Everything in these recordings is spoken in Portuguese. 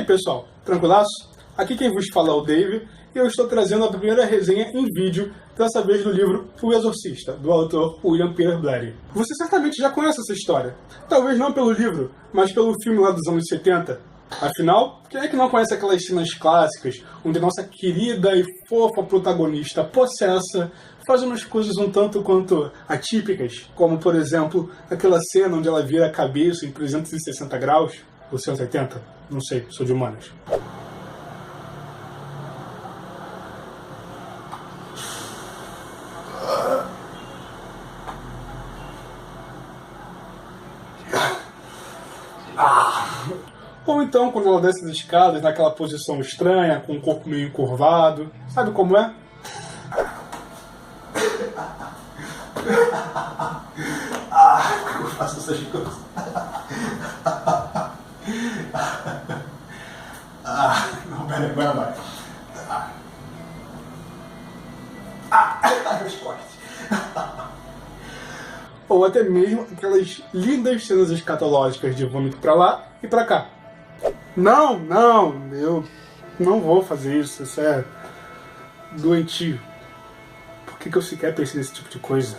pessoal, tranquilaço? Aqui quem vos fala é o Dave e eu estou trazendo a primeira resenha em vídeo, dessa vez do livro O Exorcista, do autor William Peter Blatty. Você certamente já conhece essa história, talvez não pelo livro, mas pelo filme lá dos anos 70. Afinal, quem é que não conhece aquelas cenas clássicas, onde nossa querida e fofa protagonista possessa faz umas coisas um tanto quanto atípicas, como por exemplo, aquela cena onde ela vira a cabeça em 360 graus, ou 180, não sei, sou de humanas. Ou então, quando ela desce as escadas naquela posição estranha, com o corpo meio encurvado. Sabe como é? Como eu faço essas coisas? Não, pera, agora vai. Meus cortes. Ou até mesmo aquelas lindas cenas escatológicas de vômito pra lá e pra cá. Não, eu não vou fazer isso é doentio. Por que eu sequer pensei nesse tipo de coisa?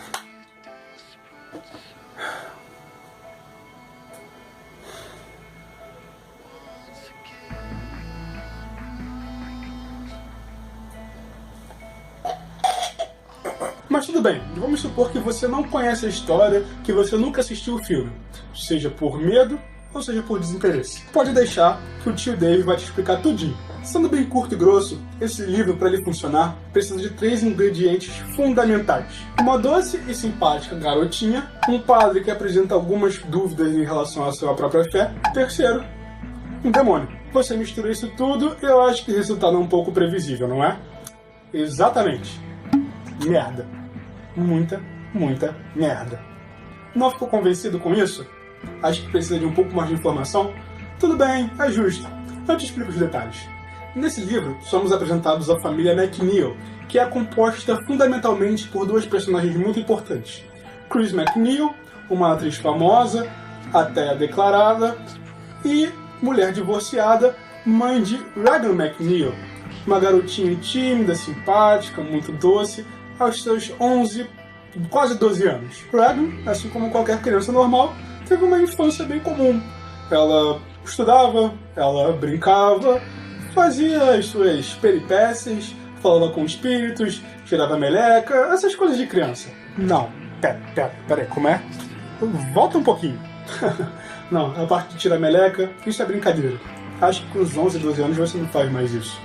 Mas tudo bem, vamos supor que você não conhece a história, que você nunca assistiu o filme, seja por medo ou seja por desinteresse. Pode deixar que o tio Dave vai te explicar tudinho. Sendo bem curto e grosso, esse livro, para ele funcionar, precisa de 3 ingredientes fundamentais. Uma doce e simpática garotinha, um padre que apresenta algumas dúvidas em relação à sua própria fé, e terceiro, um demônio. Você mistura isso tudo e eu acho que o resultado é um pouco previsível, não é? Exatamente. Merda. Muita merda. Não ficou convencido com isso? Acho que precisa de um pouco mais de informação? Tudo bem, é justo. Eu te explico os detalhes. Nesse livro, somos apresentados à família McNeil, que é composta fundamentalmente por 2 personagens muito importantes. Chris McNeil, uma atriz famosa, até declarada, e mulher divorciada, mãe de Regan McNeil, uma garotinha tímida, simpática, muito doce, aos seus 11, quase 12 anos. Regan, assim como qualquer criança normal, teve uma infância bem comum. Ela estudava, ela brincava, fazia as suas peripécias, falava com espíritos, tirava meleca, essas coisas de criança. Não, pera aí, como é? Volta um pouquinho. Não, a parte de tirar meleca, isso é brincadeira. Acho que com os 11, 12 anos você não faz mais isso.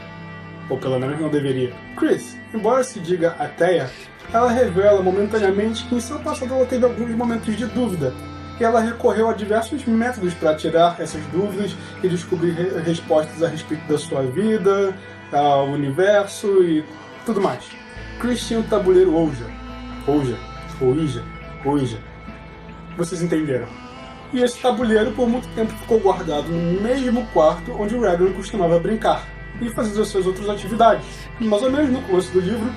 Ou pelo menos não deveria. Chris, embora se diga ateia, ela revela momentaneamente que em seu passado ela teve alguns momentos de dúvida, e ela recorreu a diversos métodos para tirar essas dúvidas e descobrir respostas a respeito da sua vida, ao universo e tudo mais. Chris tinha o tabuleiro Ouija. Vocês entenderam? E esse tabuleiro por muito tempo ficou guardado no mesmo quarto onde o Regan costumava brincar e fazer as suas outras atividades. Mais ou menos no começo do livro,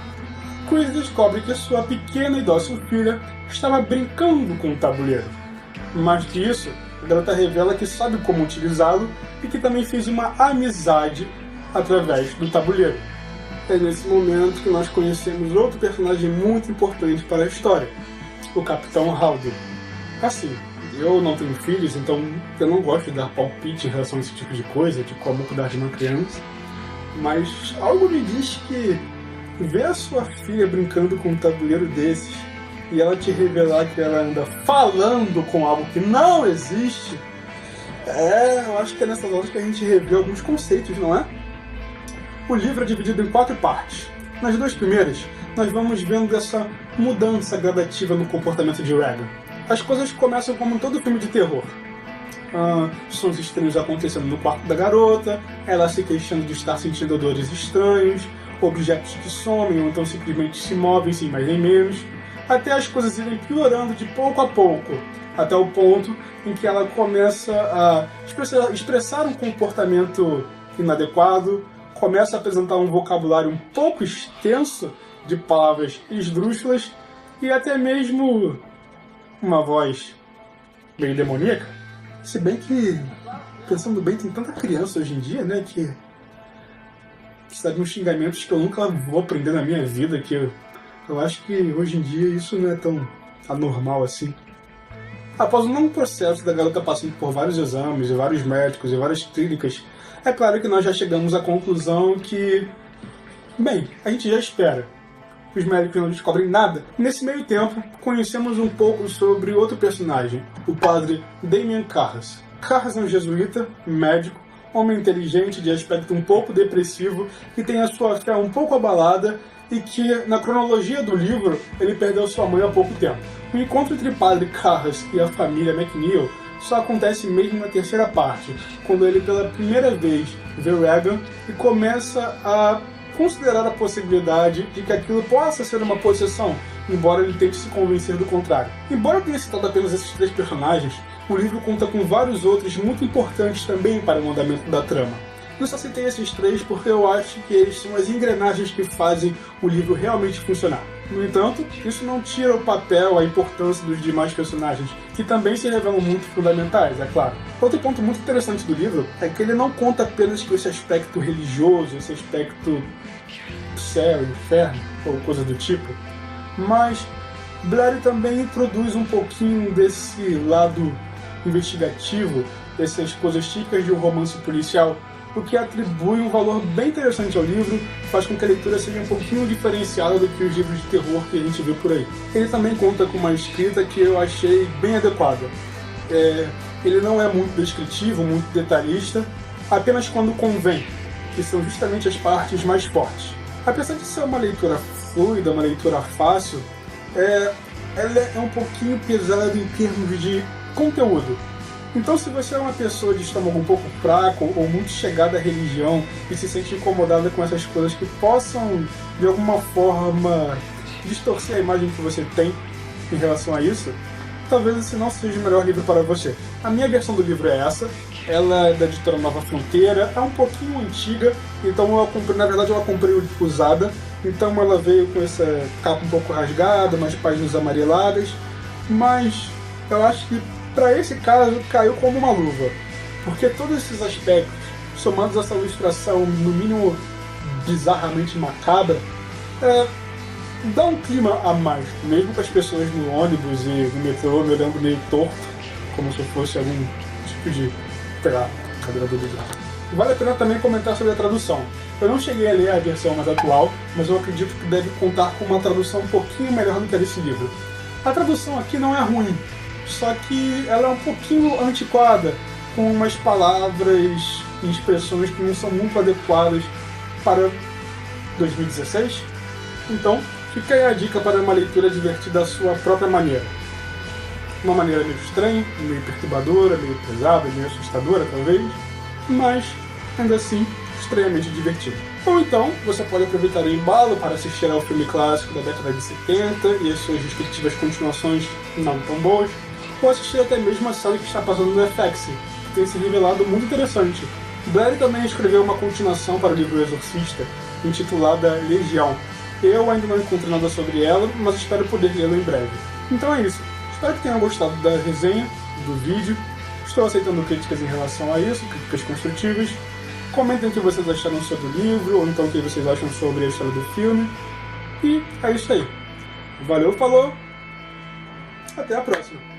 Chris descobre que sua pequena e dócil filha estava brincando com o tabuleiro. Mais que isso, a garota revela que sabe como utilizá-lo e que também fez uma amizade através do tabuleiro. É nesse momento que nós conhecemos outro personagem muito importante para a história, o Capitão Haldor. Assim, eu não tenho filhos, então eu não gosto de dar palpite em relação a esse tipo de coisa, de como cuidar de uma criança, mas algo me diz que ver a sua filha brincando com um tabuleiro desses e ela te revelar que ela anda falando com algo que não existe, eu acho que é nessas horas que a gente revê alguns conceitos, não é? O livro é dividido em 4 partes. Nas 2 primeiras, nós vamos vendo essa mudança gradativa no comportamento de Regan. As coisas começam como em todo filme de terror. Sons estranhos acontecendo no quarto da garota, ela se queixando de estar sentindo odores estranhos, objetos que somem ou então simplesmente se movem sem mais nem menos, até as coisas irem piorando de pouco a pouco, até o ponto em que ela começa a expressar um comportamento inadequado, começa a apresentar um vocabulário um pouco extenso de palavras esdrúxulas e até mesmo uma voz bem demoníaca. Se bem que pensando bem, tem tanta criança hoje em dia, né, que sabe uns xingamentos que eu nunca vou aprender na minha vida, que eu acho que hoje em dia isso não é tão anormal assim. Após um longo processo da garota passando por vários exames, e vários médicos, e várias clínicas, é claro que nós já chegamos à conclusão que, bem, a gente já espera. Os médicos não descobrem nada. Nesse meio tempo, conhecemos um pouco sobre outro personagem, o padre Damien Carras. Carras é um jesuíta, médico, homem inteligente, de aspecto um pouco depressivo, que tem a sua fé um pouco abalada e que, na cronologia do livro, ele perdeu sua mãe há pouco tempo. O encontro entre Padre Carras e a família McNeil só acontece mesmo na terceira parte, quando ele pela primeira vez vê Regan e começa a considerar a possibilidade de que aquilo possa ser uma possessão, embora ele tente se convencer do contrário. Embora tenha citado apenas esses 3 personagens, o livro conta com vários outros muito importantes também para o andamento da trama. Eu só citei esses 3 porque eu acho que eles são as engrenagens que fazem o livro realmente funcionar. No entanto, isso não tira o papel, a importância dos demais personagens, que também se revelam muito fundamentais, é claro. Outro ponto muito interessante do livro é que ele não conta apenas com esse aspecto religioso, esse aspecto céu, inferno, ou coisa do tipo, mas Blatty também introduz um pouquinho desse lado investigativo, essas coisas típicas de um romance policial, o que atribui um valor bem interessante ao livro, faz com que a leitura seja um pouquinho diferenciada do que os livros de terror que a gente vê por aí. Ele também conta com uma escrita que eu achei bem adequada. Ele não é muito descritivo, muito detalhista, apenas quando convém, que são justamente as partes mais fortes. Apesar de ser uma leitura fluida, uma leitura fácil, ela é um pouquinho pesada em termos de conteúdo. Então, se você é uma pessoa de estômago um pouco fraco ou muito chegada à religião e se sente incomodada com essas coisas que possam, de alguma forma, distorcer a imagem que você tem em relação a isso, talvez esse não seja o melhor livro para você. A minha versão do livro é essa, ela é da editora Nova Fronteira, é um pouquinho antiga, então eu a comprei usada, então ela veio com essa capa um pouco rasgada, umas páginas amareladas, mas eu acho que para esse caso caiu como uma luva, porque todos esses aspectos, somados a essa ilustração no mínimo bizarramente macabra, dá um clima a mais, mesmo com as pessoas no ônibus e no metrô me olhando meio torto, como se eu fosse algum tipo de, cadeira do bizarro. Vale a pena também comentar sobre a tradução. Eu não cheguei a ler a versão mais atual, mas eu acredito que deve contar com uma tradução um pouquinho melhor do que a desse livro. A tradução aqui não é ruim, só que ela é um pouquinho antiquada, com umas palavras e expressões que não são muito adequadas para 2016. Então, fica aí a dica para uma leitura divertida à sua própria maneira. Uma maneira meio estranha, meio perturbadora, meio pesada, meio assustadora talvez, mas ainda assim extremamente divertida. Ou então, você pode aproveitar o embalo para assistir ao filme clássico da década de 70 e as suas respectivas continuações não tão boas, ou assistir até mesmo a série que está passando no FX, que tem se revelado muito interessante. Blatty também escreveu uma continuação para o livro Exorcista, intitulada Legião. Eu ainda não encontrei nada sobre ela, mas espero poder lê-la em breve. Então é isso. Espero que tenham gostado da resenha, do vídeo. Estou aceitando críticas em relação a isso, críticas construtivas. Comentem o que vocês acharam sobre o livro, ou então o que vocês acham sobre a história do filme. E é isso aí. Valeu, falou! Até a próxima!